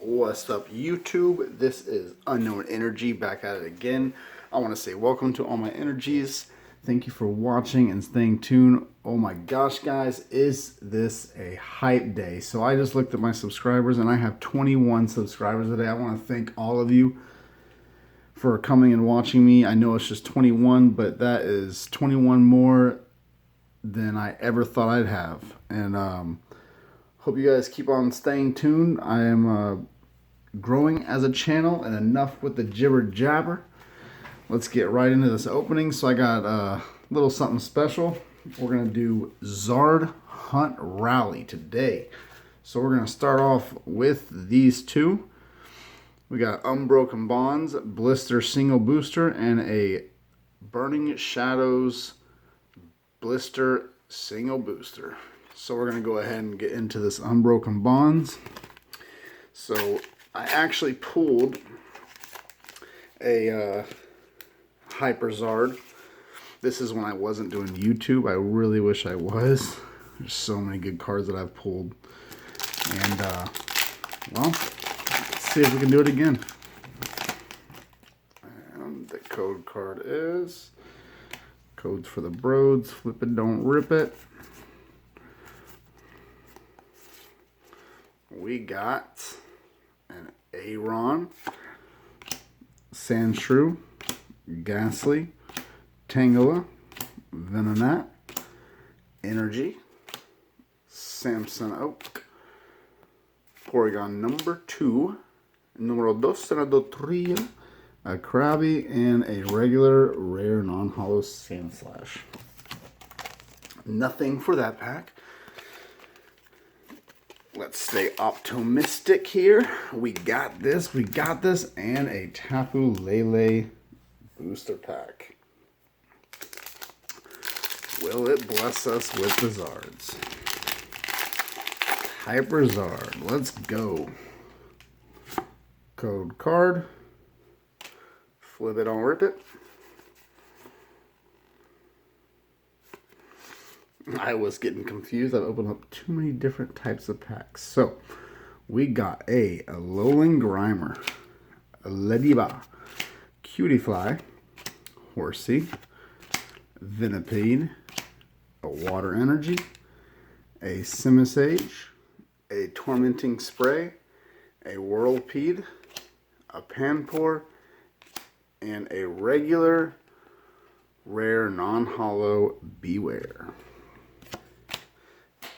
What's up, YouTube? This is Unknown Energy back at it again. I want to say welcome to all my energies. Thank you for watching and staying tuned. Oh my gosh, guys, is this a hype day? So I just looked at my subscribers and I have 21 subscribers today. I want to thank all of you for coming and watching me. I know it's just 21, but that is 21 more than I ever thought I'd have. And hope you guys keep on staying tuned. I am growing as a channel, and enough with the jibber jabber. Let's get right into this opening. So I got a little something special. We're going to do Zard Hunt Rally today. So we're going to start off with these two. We got Unbroken Bonds, Blister Single Booster, and a Burning Shadows Blister Single Booster. So we're going to go ahead and get into this Unbroken Bonds. So I actually pulled a Hyper Zard. This is when I wasn't doing YouTube. I really wish I was. There's so many good cards that I've pulled. And, well, let's see if we can do it again. And the code card is... Codes for the Broads. Flip it, don't rip it. We got an Aron, Sandshrew, Ghastly, Tangela, Venonat, Energy, Samson Oak, Porygon number 2, numero 2 Senado Trio, a Krabby, and a regular rare non-hollow Sandslash. Nothing for that pack. Let's stay optimistic here. We got this, and a Tapu Lele booster pack. Will it bless us with the Zards? Hyper Zard, let's go. Code card. Flip it, don't rip it. I was getting confused. I've opened up too many different types of packs. So, we got a Alolan Grimer, a Lediba, Cutiefly, Horsey, Venipede, a Water Energy, a Simisage, a Tormenting Spray, a Whirlpede, a Panpour, and a regular rare non-hollow Beware.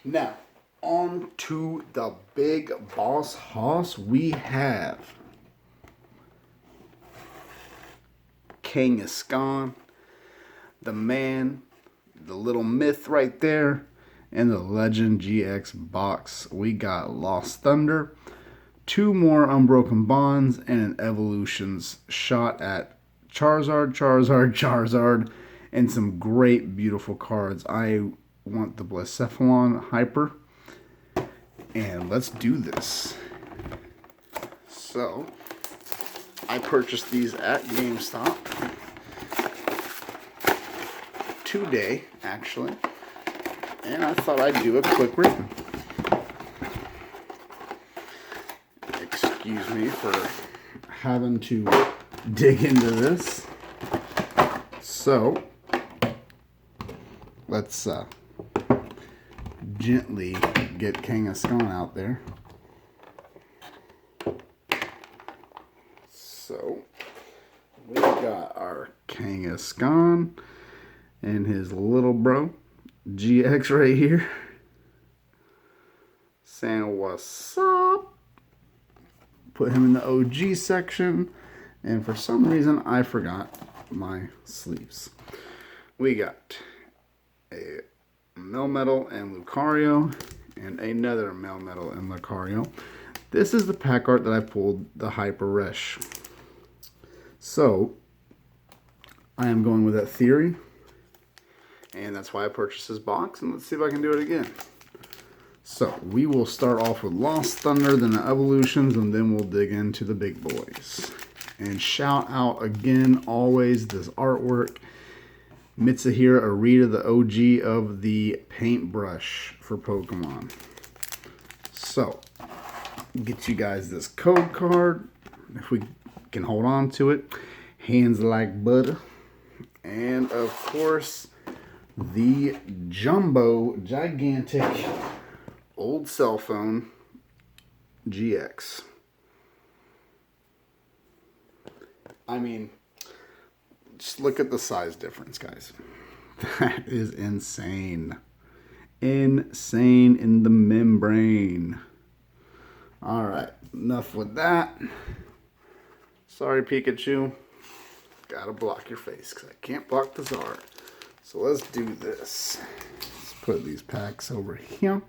Now, on to the big boss hoss. We have Kangaskhan, the man, the little myth right there, and the Legend GX box. We got Lost Thunder, 2 more Unbroken Bonds, and an Evolutions shot at Charizard, and some great, beautiful cards. I want the Blacephalon Hyper, and let's do this. So, I purchased these at GameStop today, actually, and I thought I'd do a quick review. Excuse me for having to dig into this. So, let's gently get Kangaskhan out there. So, we got our Kangaskhan and his little bro, GX right here, saying what's up. Put him in the OG section, and for some reason I forgot my sleeves. We got a Melmetal and Lucario, and another Melmetal and Lucario. This is the pack art that I pulled, the Hyper Resh. So, I am going with that theory, and that's why I purchased this box, and let's see if I can do it again. So, we will start off with Lost Thunder, then the Evolutions, and then we'll dig into the big boys. And shout out again, always, this artwork. Mitsuhiro Arita, the OG of the paintbrush for Pokemon. So, get you guys this code card, if we can hold on to it. Hands like butter. And of course, the jumbo, gigantic, old cell phone GX. I mean, just look at the size difference, guys. That is insane. Insane in the membrane. Alright, enough with that. Sorry, Pikachu. Gotta block your face because I can't block the Zard. So let's do this. Let's put these packs over here.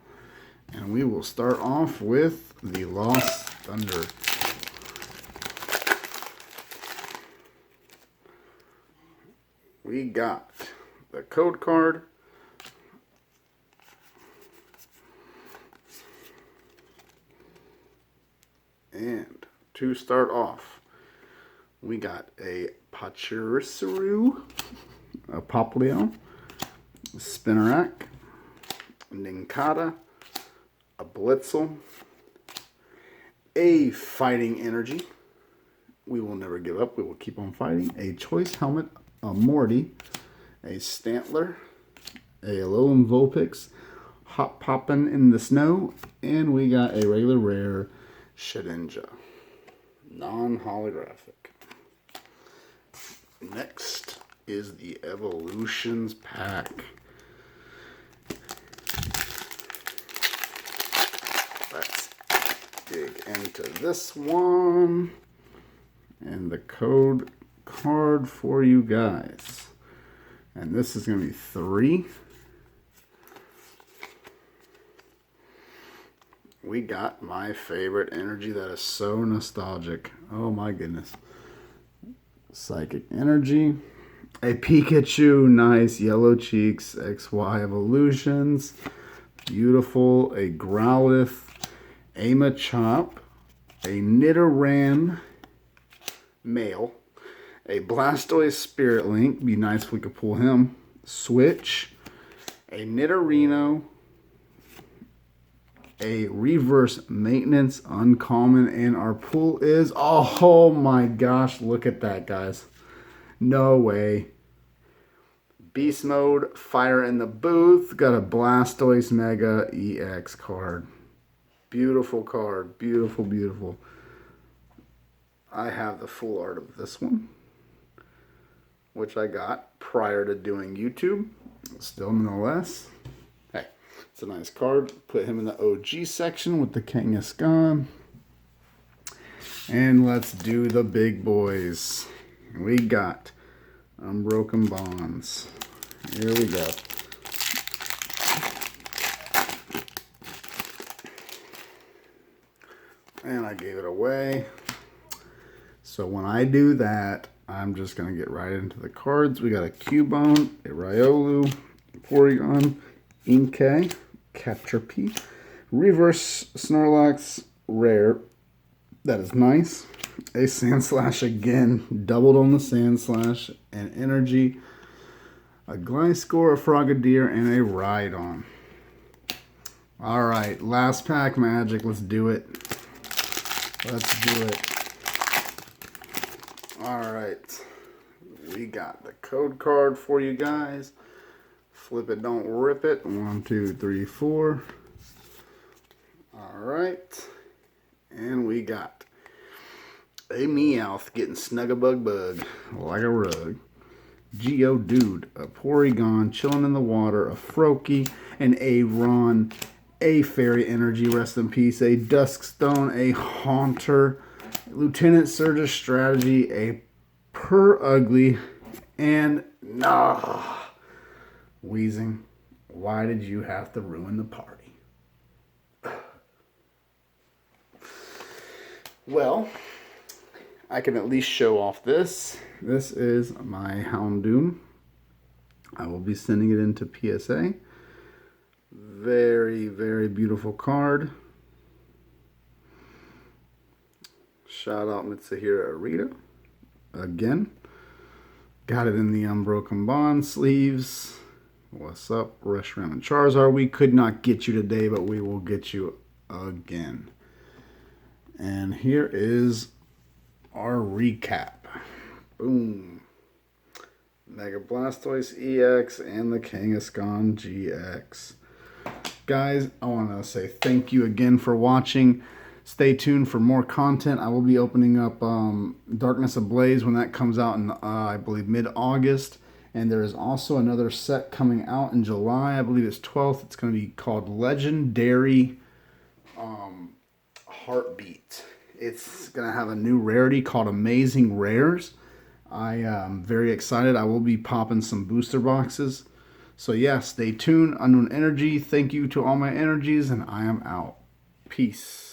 And we will start off with the Lost Thunder. We got the code card. And to start off, we got a Pachirisu, a Poplio, a Spinarak, a Nincada, a Blitzel, a Fighting Energy. We will never give up. We will keep on fighting. A Choice Helmet, a Morty, a Stantler, a Alolan Vulpix, Hop Poppin' in the Snow, and we got a regular rare Shedinja, non-holographic. Next is the Evolutions pack. Let's dig into this one. And the code card for you guys. And this is going to be 3. We got my favorite energy that is so nostalgic. Oh my goodness. Psychic Energy. A Pikachu, nice. Yellow Cheeks, XY Evolutions. Beautiful. A Growlithe. A Machop. A Nidoran male. A Blastoise Spirit Link. Be nice if we could pull him. Switch. A Nidorino. A Reverse Maintenance uncommon, and our pool is, oh my gosh, look at that, guys. No way. Beast Mode, Fire in the Booth, got a Blastoise Mega EX card. Beautiful card, beautiful, beautiful. I have the full art of this one, which I got prior to doing YouTube, still nonetheless. Hey, it's a nice card. Put him in the OG section with the Kangaskhan. And let's do the big boys. We got Unbroken Bonds. Here we go. And I gave it away. So when I do that, I'm just going to get right into the cards. We got a Cubone, a Riolu, Porygon, Inkay, Caterpie, Reverse Snorlax, rare. That is nice. A Sandslash again, doubled on the Sandslash, and Energy, a Gliscor, a Frogadier, and a Rhydon. Alright, last pack magic. Let's do it. Let's do it. Alright. We got the code card for you guys. Flip it, don't rip it. 1, 2, 3, 4. Alright. And we got a Meowth getting Snugabug Bug like a rug. Geodude, a Porygon chilling in the water, a Froakie, an Aron, a Fairy Energy, rest in peace, a Duskstone, a Haunter, Lieutenant Surge's Strategy, a Purugly, and Wheezing. Why did you have to ruin the party? Well, I can at least show off this. This is my Houndoom. I will be sending it into PSA. Very, very beautiful card. Shout out Mitsuhiro Arita. Again. Got it in the Unbroken Bond sleeves. What's up, Reshiram and Charizard? We could not get you today, but we will get you again. And here is our recap. Boom. Mega Blastoise EX and the Kangaskhan GX. Guys, I want to say thank you again for watching. Stay tuned for more content. I will be opening up Darkness Ablaze when that comes out in, I believe, mid-August. And there is also another set coming out in July. I believe it's 12th. It's going to be called Legendary Heartbeat. It's going to have a new rarity called Amazing Rares. I am very excited. I will be popping some booster boxes. So yeah, stay tuned. Unknown Energy, thank you to all my energies, and I am out. Peace.